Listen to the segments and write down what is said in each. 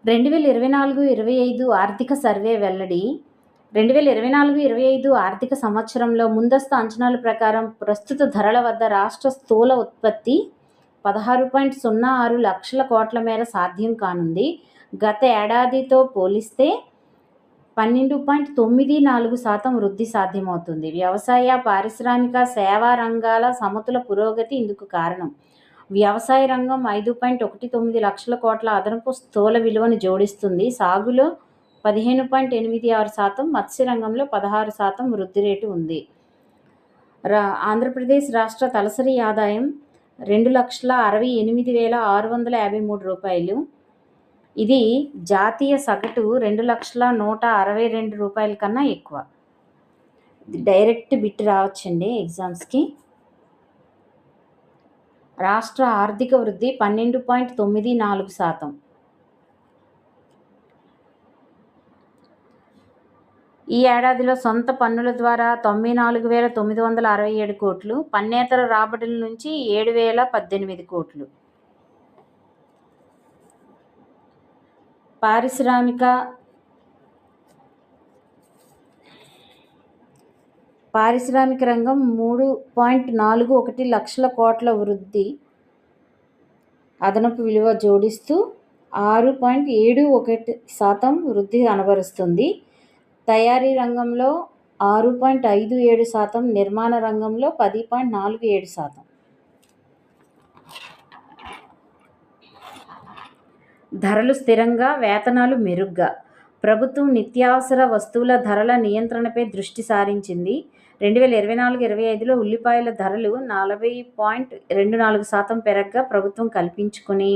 2024-25 ఆర్థిక సర్వే వెల్లడి. 2024-25 ఆర్థిక సంవత్సరంలో ముందస్తు అంచనాల ప్రకారం ప్రస్తుత ధరల వద్ద రాష్ట్ర స్థూల ఉత్పత్తి 16.06 లక్షల కోట్ల మేర సాధ్యం కానుంది. గత ఏడాదితో పోలిస్తే 12.94% వృద్ధి సాధ్యమవుతుంది. వ్యవసాయ, పారిశ్రామిక, సేవా రంగాల సమతుల పురోగతి ఇందుకు కారణం. వ్యవసాయ రంగం 5.19 లక్షల కోట్ల అదనపు స్థూల విలువను జోడిస్తుంది. సాగులో 15.86%, మత్స్య రంగంలో 16% వృద్ధి రేటు ఉంది. ఆంధ్రప్రదేశ్ రాష్ట్ర తలసరి ఆదాయం 2,68,653 రూపాయలు. ఇది జాతీయ సగటు 2,162 రూపాయల కన్నా ఎక్కువ. డైరెక్ట్ బిట్ రావచ్చండి ఎగ్జామ్స్కి. రాష్ట్ర ఆర్థిక వృద్ధి 12.94%. ఈ ఏడాదిలో సొంత పన్నుల ద్వారా 94,967 కోట్లు, పన్నేతర రాబడుల నుంచి 7,018 కోట్లు. పారిశ్రామిక రంగం 3.41 లక్షల కోట్ల వృద్ధి అదనపు విలువ జోడిస్తూ 6.71% వృద్ధి కనబరుస్తుంది. తయారీ రంగంలో 6.57%, నిర్మాణ రంగంలో 10.47%. ధరలు స్థిరంగా, వేతనాలు మెరుగ్గా. ప్రభుత్వం నిత్యావసర వస్తువుల ధరల నియంత్రణపై దృష్టి సారించింది. 2024-25లో ఉల్లిపాయల ధరలు 40.24% పెరగ్గా ప్రభుత్వం కల్పించుకుని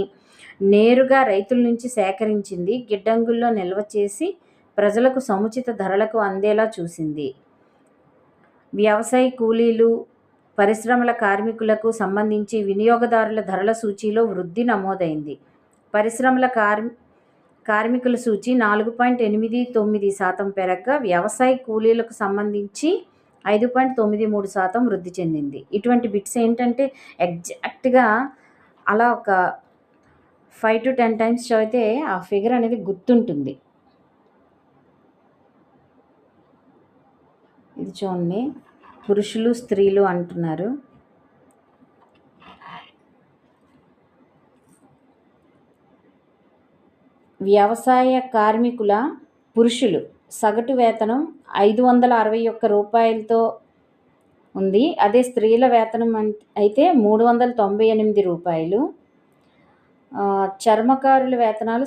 నేరుగా రైతుల నుంచి సేకరించింది గిడ్డంగుల్లో నిల్వ చేసి ప్రజలకు సముచిత ధరలకు అందేలా చూసింది. వ్యవసాయ కూలీలు, పరిశ్రమల కార్మికులకు సంబంధించి వినియోగదారుల ధరల సూచీలో వృద్ధి నమోదైంది. పరిశ్రమల కార్మికుల సూచీ 4.89% పెరగ్గా, వ్యవసాయ కూలీలకు సంబంధించి 5.93% వృద్ధి చెందింది. ఇటువంటి బిట్స్ ఏంటంటే ఎగ్జాక్ట్గా అలా ఒక 5 to 10 టైమ్స్ చదివితే ఆ ఫిగర్ అనేది గుర్తుంటుంది. ఇది చూడండి, పురుషులు స్త్రీలు అంటున్నారు. వ్యవసాయ కార్మికుల పురుషులు సగటు వేతనం 561 రూపాయలతో ఉంది. అదే స్త్రీల వేతనం అయితే 398 రూపాయలు. చర్మకారుల వేతనాలు